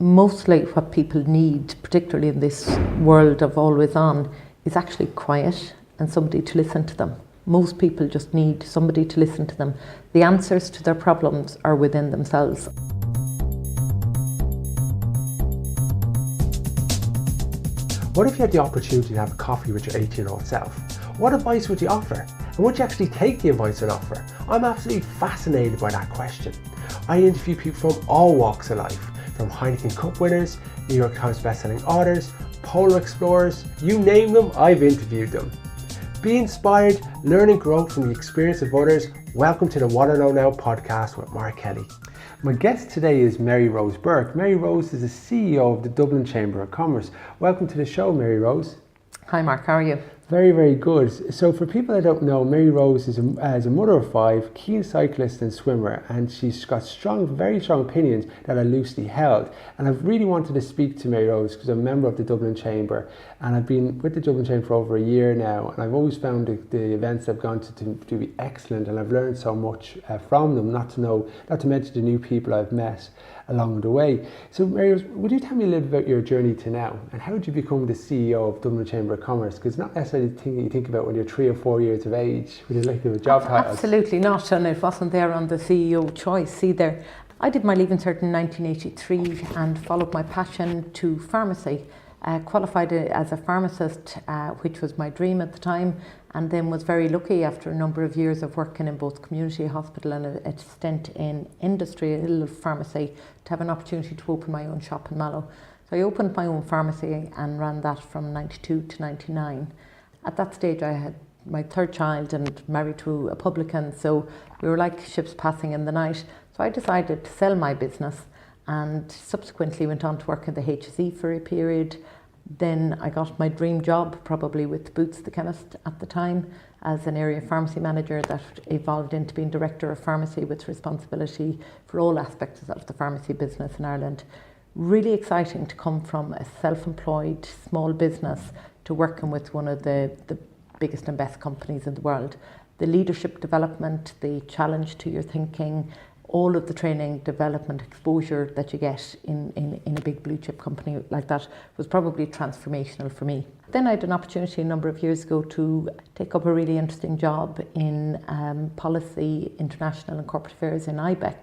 Mostly what people need, particularly in this world of always on, is actually quiet and somebody to listen to them. Most people just need somebody to listen to them. The answers to their problems are within themselves. What if you had the opportunity to have a coffee with your 18-year-old self? What advice would you offer? And would you actually take the advice and offer? I'm absolutely fascinated by that question. I interview people from all walks of life, from Heineken Cup winners, New York Times bestselling authors, polar explorers, you name them, I've interviewed them. Be inspired, learn and grow from the experience of others. Welcome to the What I Know Now podcast with Mark Kelly. My guest today is Mary Rose Burke. Mary Rose is the CEO of the Dublin Chamber of Commerce. Welcome to the show, Mary Rose. Hi Mark, how are you? Very, very good. So for people that don't know, Mary Rose is a mother of five, keen cyclist and swimmer, and she's got very strong opinions that are loosely held. And I've really wanted to speak to Mary Rose because I'm a member of the Dublin Chamber, and I've been with the Dublin Chamber for over a year now, and I've always found the events I've gone to be excellent, and I've learned so much from them, not to mention the new people I've met along the way. So Mary Rose, would you tell me a little about your journey to now, and how did you become the CEO of Dublin Chamber of Commerce? Because it's not necessarily the thing that you think about when you're 3 or 4 years of age, which is like the job titles. Absolutely not, and it wasn't there on the CEO choice either. I did my Leaving Cert in 1983 and followed my passion to pharmacy. Qualified as a pharmacist, which was my dream at the time, and then was very lucky after a number of years of working in both community hospital and a stint in industrial pharmacy to have an opportunity to open my own shop in Mallow. So I opened my own pharmacy and ran that from 92 to 99. At that stage I had my third child and married to a publican, so we were like ships passing in the night. So I decided to sell my business and subsequently went on to work in the HSE for a period. Then I got my dream job, probably with Boots the chemist at the time, as an area pharmacy manager that evolved into being director of pharmacy with responsibility for all aspects of the pharmacy business in Ireland. Really exciting to come from a self-employed small business to working with one of the biggest and best companies in the world. The leadership development, the challenge to your thinking, all of the training, development, exposure that you get in a big blue chip company like that was probably transformational for me. Then I had an opportunity a number of years ago to take up a really interesting job in policy, international and corporate affairs in IBEC,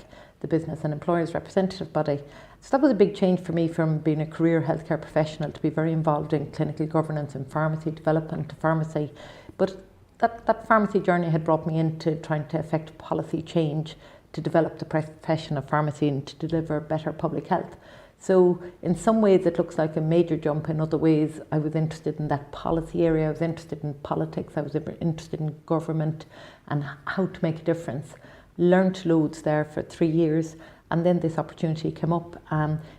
the Business and Employers Representative Body. So that was a big change for me from being a career healthcare professional to be very involved in clinical governance and pharmacy development to pharmacy. But that pharmacy journey had brought me into trying to affect policy change to develop the profession of pharmacy and to deliver better public health. So in some ways it looks like a major jump. In other ways I was interested in that policy area, I was interested in politics, I was interested in government and how to make a difference. Learned loads there for 3 years, and then this opportunity came up.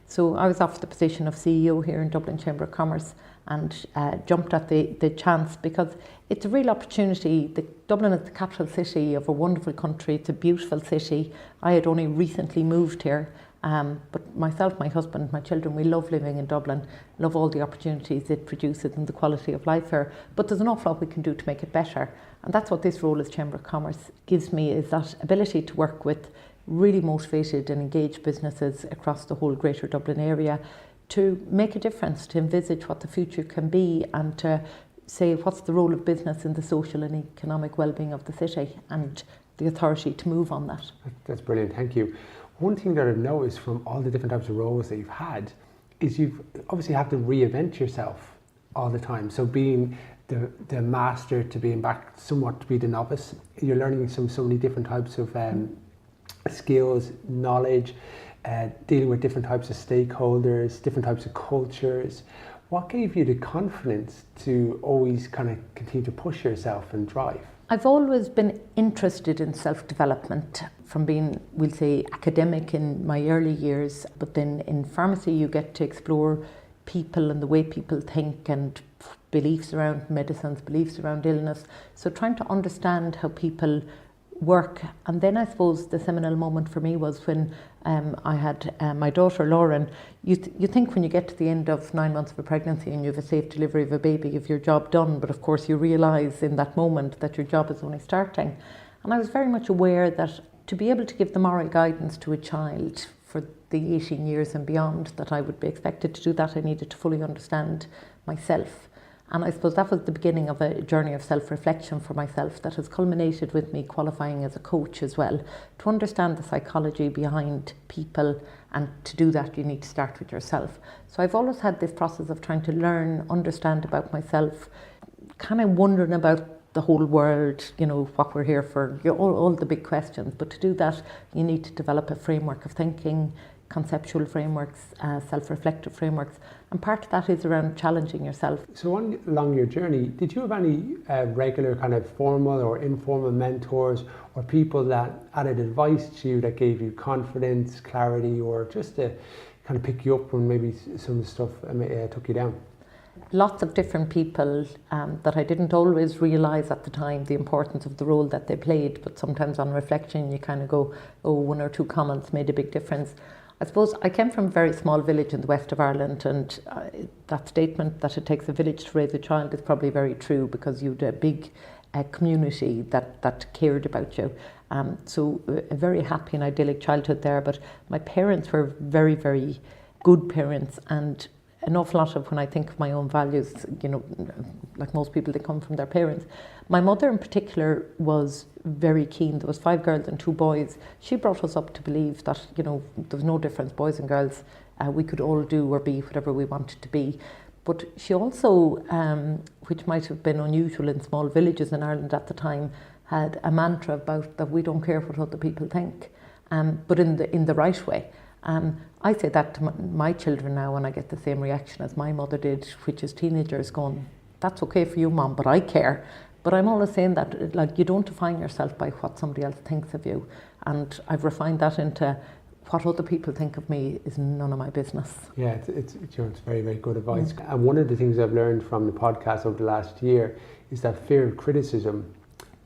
So I was offered the position of CEO here in Dublin Chamber of Commerce and jumped at the chance because it's a real opportunity. Dublin is the capital city of a wonderful country. It's a beautiful city. I had only recently moved here, but myself, my husband, my children, we love living in Dublin, love all the opportunities it produces and the quality of life here. But there's an awful lot we can do to make it better. And that's what this role as Chamber of Commerce gives me, is that ability to work with really motivated and engaged businesses across the whole greater Dublin area to make a difference, to envisage what the future can be and to say what's the role of business in the social and economic well-being of the city and the authority to move on that. That's brilliant, thank you. One thing that I've noticed from all the different types of roles that you've had is you've obviously have to reinvent yourself all the time. So being the master to being back somewhat to be the novice, you're learning so many different types of skills, knowledge, dealing with different types of stakeholders, different types of cultures. What gave you the confidence to always kind of continue to push yourself and drive? I've always been interested in self-development from being, we'll say, academic in my early years, but then in pharmacy you get to explore people and the way people think and beliefs around medicines, beliefs around illness. So trying to understand how people work. And then I suppose the seminal moment for me was when I had my daughter Lauren. You think when you get to the end of 9 months of a pregnancy and you have a safe delivery of a baby, you have your job done, but of course you realise in that moment that your job is only starting. And I was very much aware that to be able to give the moral guidance to a child for the 18 years and beyond that I would be expected to do that, I needed to fully understand myself. And I suppose that was the beginning of a journey of self-reflection for myself that has culminated with me qualifying as a coach as well, to understand the psychology behind people, and to do that you need to start with yourself. So I've always had this process of trying to learn, understand about myself, kind of wondering about the whole world, you know, what we're here for, all the big questions. But to do that, you need to develop a framework of thinking, conceptual frameworks, self-reflective frameworks, and part of that is around challenging yourself. So along your journey, did you have any regular kind of formal or informal mentors or people that added advice to you that gave you confidence, clarity, or just to kind of pick you up when maybe some of the stuff took you down? Lots of different people that I didn't always realise at the time the importance of the role that they played, but sometimes on reflection you kind of go, oh, one or two comments made a big difference. I suppose I came from a very small village in the west of Ireland, and that statement that it takes a village to raise a child is probably very true, because you had a big community that cared about you. So a very happy and idyllic childhood there, but my parents were very, very good parents, and an awful lot of when I think of my own values, you know, like most people, they come from their parents. My mother in particular was very keen. There was 5 girls and 2 boys. She brought us up to believe that, you know, there was no difference, boys and girls. We could all do or be whatever we wanted to be. But she also, which might have been unusual in small villages in Ireland at the time, had a mantra about that we don't care what other people think, but in the right way. I say that to my children now, and I get the same reaction as my mother did, which is teenagers going, that's okay for you, Mom, but I care. But I'm always saying that, like, you don't define yourself by what somebody else thinks of you. And I've refined that into what other people think of me is none of my business. Yeah, it's very, very good advice. And one of the things I've learned from the podcast over the last year is that fear of criticism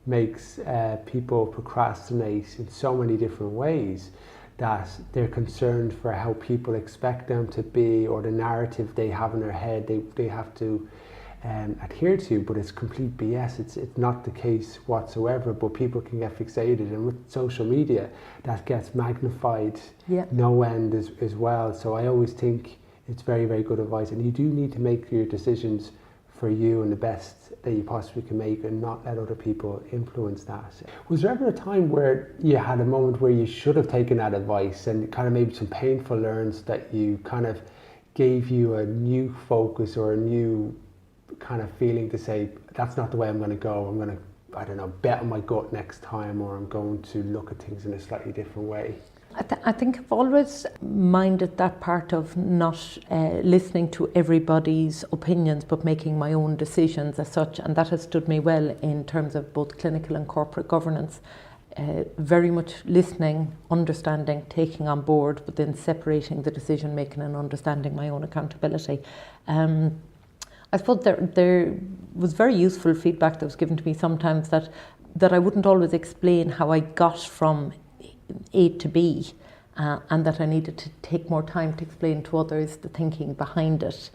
makes people procrastinate in so many different ways, that they're concerned for how people expect them to be, or the narrative they have in their head they have to adhere to, but it's complete BS. It's not the case whatsoever, but people can get fixated, and with social media that gets magnified no end as well. So I always think it's very, very good advice, and you do need to make your decisions for you and the best that you possibly can make, and not let other people influence that. Was there ever a time where you had a moment where you should have taken that advice, and kind of maybe some painful learns that you kind of gave you a new focus or a new kind of feeling to say, that's not the way I'm going to go, I'm going to, I don't know, bet on my gut next time, or I'm going to look at things in a slightly different way? I think I've always minded that part of not listening to everybody's opinions, but making my own decisions as such, and that has stood me well in terms of both clinical and corporate governance. Very much listening, understanding, taking on board, but then separating the decision making and understanding my own accountability. I suppose there was very useful feedback that was given to me sometimes that I wouldn't always explain how I got from A to B, and that I needed to take more time to explain to others the thinking behind it,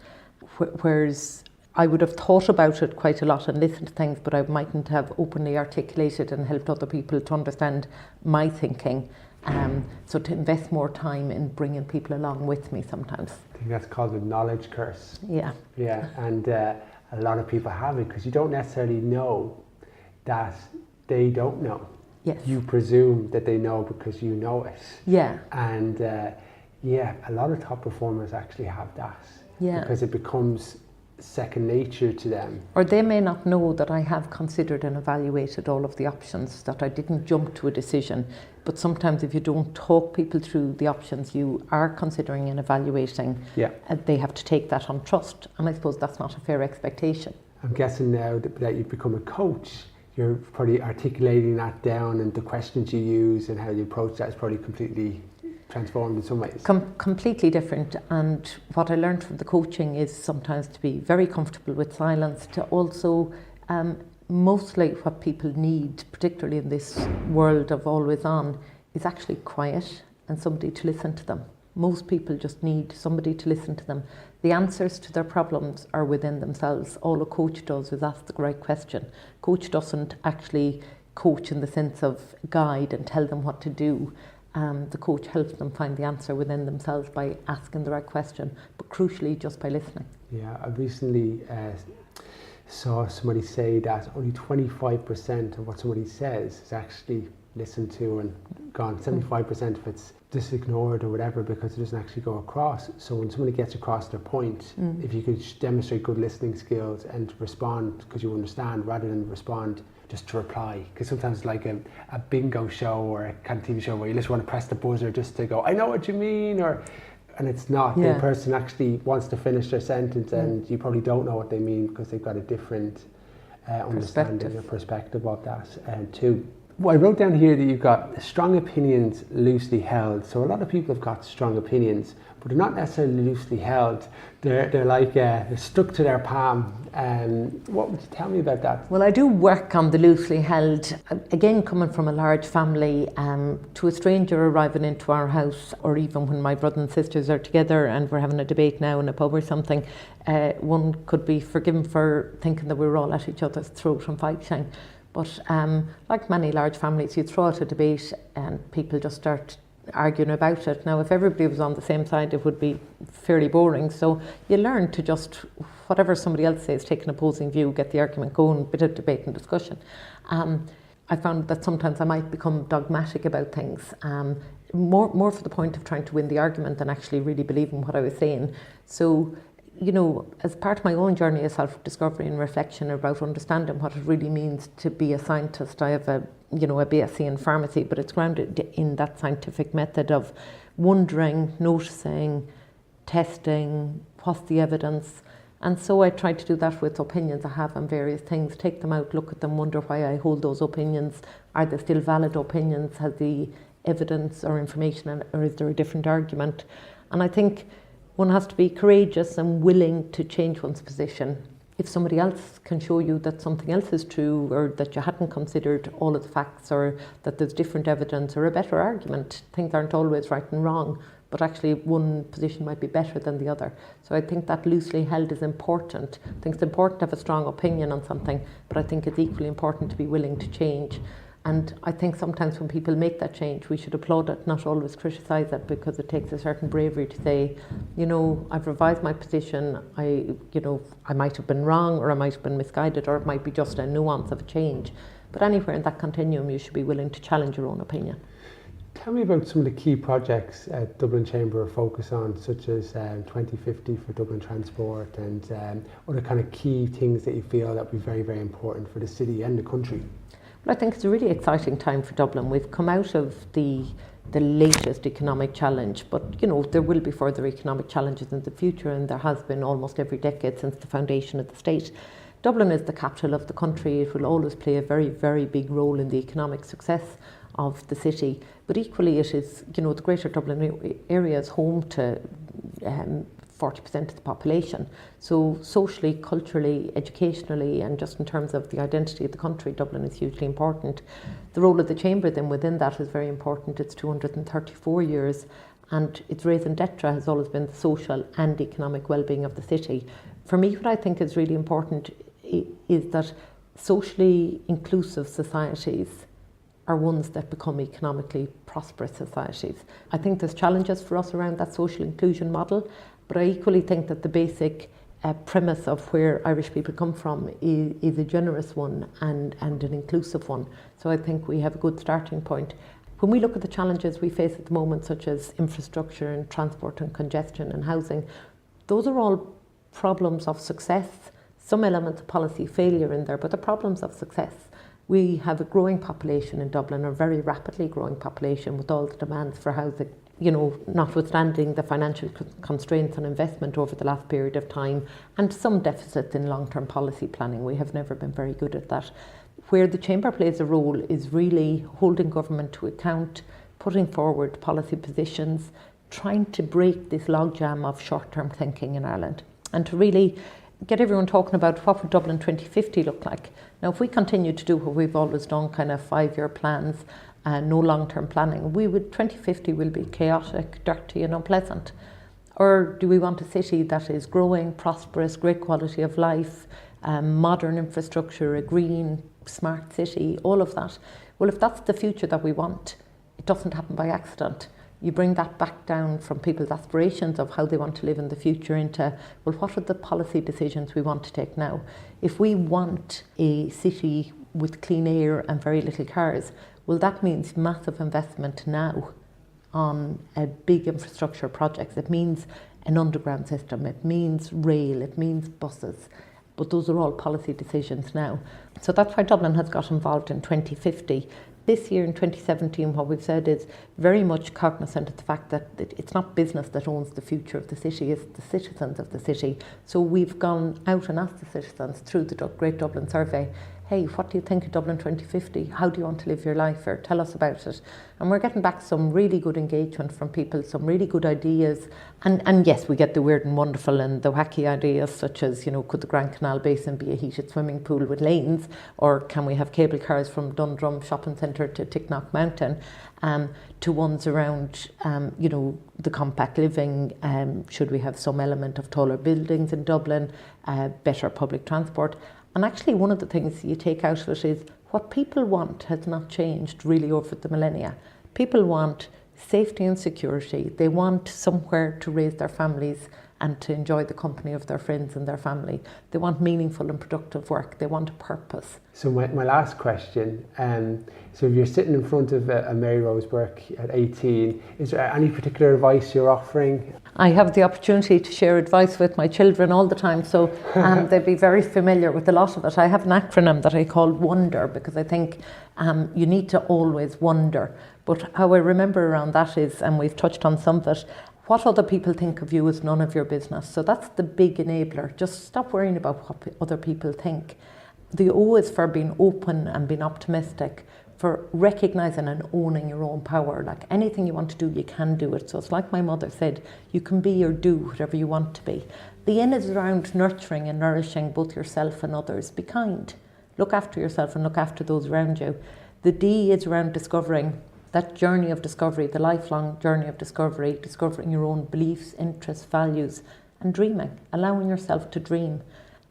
whereas I would have thought about it quite a lot and listened to things, but I mightn't have openly articulated and helped other people to understand my thinking. So to invest more time in bringing people along with me sometimes. I think that's called the knowledge curse. Yeah. Yeah, and a lot of people have it because you don't necessarily know that they don't know. Yes. You presume that they know because you know it. Yeah. And a lot of top performers actually have that. Yeah. Because it becomes second nature to them. Or they may not know that I have considered and evaluated all of the options, that I didn't jump to a decision. But sometimes if you don't talk people through the options you are considering and evaluating, they have to take that on trust. And I suppose that's not a fair expectation. I'm guessing now that you've become a coach, you're probably articulating that down, and the questions you use and how you approach that is probably completely transformed in some ways. Completely different. And what I learned from the coaching is sometimes to be very comfortable with silence, to also mostly what people need, particularly in this world of always on, is actually quiet and somebody to listen to them. Most people just need somebody to listen to them. The answers to their problems are within themselves. All a coach does is ask the right question. Coach doesn't actually coach in the sense of guide and tell them what to do. The coach helps them find the answer within themselves by asking the right question, but crucially just by listening. Yeah, I recently saw somebody say that only 25% of what somebody says is actually listened to and gone. 75% if it's just ignored or whatever because it doesn't actually go across. So when somebody gets across their point, if you could demonstrate good listening skills and respond because you understand rather than respond just to reply, because sometimes it's like a bingo show or a kind of TV show where you just want to press the buzzer just to go, I know what you mean, and it's not. The person actually wants to finish their sentence and you probably don't know what they mean because they've got a different understanding or perspective of that too. Well, I wrote down here that you've got strong opinions loosely held. So a lot of people have got strong opinions, but they're not necessarily loosely held. They're like they're stuck to their palm. What would you tell me about that? Well, I do work on the loosely held. Again, coming from a large family, to a stranger arriving into our house, or even when my brother and sisters are together and we're having a debate now in a pub or something, one could be forgiven for thinking that we were all at each other's throat and fighting. But like many large families, you throw out a debate and people just start arguing about it. Now, if everybody was on the same side, it would be fairly boring. So you learn to just, whatever somebody else says, take an opposing view, get the argument going, bit of debate and discussion. I found that sometimes I might become dogmatic about things, more for the point of trying to win the argument than actually really believing what I was saying. So, you know, as part of my own journey of self-discovery and reflection about understanding what it really means to be a scientist, I have a BSc in pharmacy, but it's grounded in that scientific method of wondering, noticing, testing, what's the evidence. And so I try to do that with opinions I have on various things, take them out, look at them, wonder why I hold those opinions. Are they still valid opinions? Has the evidence or information, or is there a different argument? And I think one has to be courageous and willing to change one's position. If somebody else can show you that something else is true, or that you hadn't considered all of the facts, or that there's different evidence or a better argument, things aren't always right and wrong, but actually one position might be better than the other. So I think that loosely held is important. I think it's important to have a strong opinion on something, but I think it's equally important to be willing to change. And I think sometimes when people make that change, we should applaud it, not always criticise it, because it takes a certain bravery to say, you know, I've revised my position, I might have been wrong, or I might have been misguided, or it might be just a nuance of a change. But anywhere in that continuum, you should be willing to challenge your own opinion. Tell me about some of the key projects at Dublin Chamber focus on, such as 2050 for Dublin Transport, and other kind of key things that you feel that would be very, very important for the city and the country. I think it's a really exciting time for Dublin. We've come out of the latest economic challenge, but you know, there will be further economic challenges in the future, and there has been almost every decade since the foundation of the state. Dublin is the capital of the country. It will always play a very, very big role in the economic success of the city, but equally it is, you know, the Greater Dublin area is home to 40% of the population. So socially, culturally, educationally, and just in terms of the identity of the country, Dublin is hugely important. The role of the Chamber then within that is very important. It's 234 years, and its raison d'etre has always been the social and economic well-being of the city. For me, what I think is really important is that socially inclusive societies are ones that become economically prosperous societies. I think there's challenges for us around that social inclusion model, but I equally think that the basic premise of where Irish people come from is a generous one and an inclusive one. So I think we have a good starting point. When we look at the challenges we face at the moment, such as infrastructure and transport and congestion and housing, those are all problems of success, some elements of policy failure in there, but the problems of success. We have a growing population in Dublin, a very rapidly growing population with all the demands for housing. You know, notwithstanding the financial constraints on investment over the last period of time and some deficits in long-term policy planning, we have never been very good at that. Where the Chamber plays a role is really holding government to account, putting forward policy positions, trying to break this logjam of short-term thinking in Ireland, and to really get everyone talking about what would Dublin 2050 look like. Now, if we continue to do what we've always done, kind of 5-year plans, no long-term planning, 2050 will be chaotic, dirty and unpleasant. Or do we want a city that is growing, prosperous, great quality of life, modern infrastructure, a green, smart city, all of that? Well, if that's the future that we want, doesn't happen by accident. You bring that back down from people's aspirations of how they want to live in the future into, well, what are the policy decisions we want to take now? If we want a city with clean air and very little cars, well, that means massive investment now on big infrastructure projects. It means an underground system, it means rail, it means buses. But those are all policy decisions now. So that's why Dublin has got involved in 2050. This year in 2017, what we've said is very much cognizant of the fact that it's not business that owns the future of the city, it's the citizens of the city. So we've gone out and asked the citizens through the Great Dublin Survey, hey, what do you think of Dublin 2050? How do you want to live your life? Or tell us about it. And we're getting back some really good engagement from people, some really good ideas. And yes, we get the weird and wonderful and the wacky ideas, such as, could the Grand Canal Basin be a heated swimming pool with lanes? Or can we have cable cars from Dundrum Shopping Centre to Ticknock Mountain? To ones around, the compact living, should we have some element of taller buildings in Dublin, better public transport? And actually one of the things you take out of it is what people want has not changed really over the millennia. People want safety and security. They want somewhere to raise their families and to enjoy the company of their friends and their family. They want meaningful and productive work. They want a purpose. So my last question, so if you're sitting in front of a Mary Rose Burke at 18, is there any particular advice you're offering? I have the opportunity to share advice with my children all the time, so they'd be very familiar with a lot of it. I have an acronym that I call WONDER, because I think you need to always wonder. But how I remember around that is, and we've touched on some of it, what other people think of you is none of your business. So that's the big enabler. Just stop worrying about what other people think. The O is for being open and being optimistic, for recognising and owning your own power. Like anything you want to do, you can do it. So it's like my mother said, you can be or do whatever you want to be. The N is around nurturing and nourishing both yourself and others. Be kind. Look after yourself and look after those around you. The D is around discovering. That journey of discovery, the lifelong journey of discovery, discovering your own beliefs, interests, values, and dreaming, allowing yourself to dream.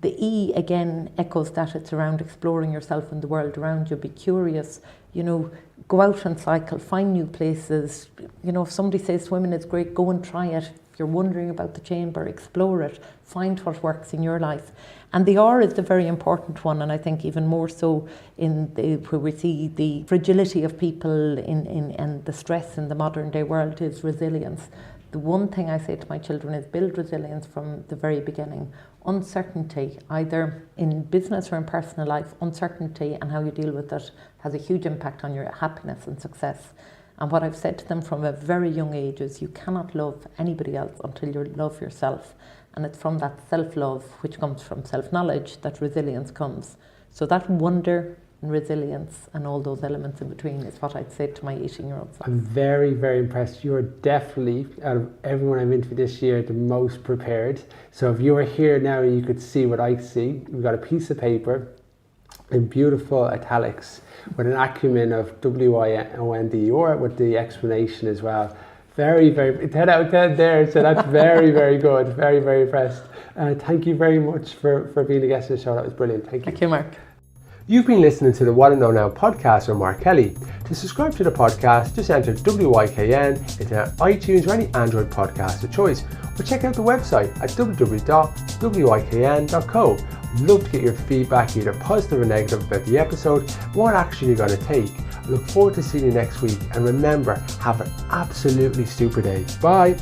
The E again echoes that. It's around exploring yourself and the world around you. Be curious, go out and cycle, find new places. If somebody says swimming is great, go and try it. If you're wondering about the chamber, explore it, find what works in your life. And the R is the very important one, and I think even more so where we see the fragility of people and the stress in the modern day world is resilience. The one thing I say to my children is build resilience from the very beginning. Uncertainty, either in business or in personal life, uncertainty and how you deal with it has a huge impact on your happiness and success. And what I've said to them from a very young age is you cannot love anybody else until you love yourself. And it's from that self-love, which comes from self-knowledge, that resilience comes. So that wonder and resilience and all those elements in between is what I'd say to my 18-year-old self. I'm very, very impressed. You are definitely, out of everyone I've interviewed this year, the most prepared. So if you were here now, you could see what I see. We've got a piece of paper in beautiful italics with an acronym of WIKN, with the explanation as well. Very, very, 10 out of 10 there, so that's very, very good. Very, very impressed. Thank you very much for being a guest on the show. That was brilliant. Thank you. Thank you, Mark. You've been listening to the What I Know Now podcast with Mark Kelly. To subscribe to the podcast, just enter WIKN into iTunes or any Android podcast of choice, or check out the website at www.wikn.co. I'd love to get your feedback, either positive or negative, about the episode, what action you're going to take. I look forward to seeing you next week, and remember, have an absolutely super day. Bye.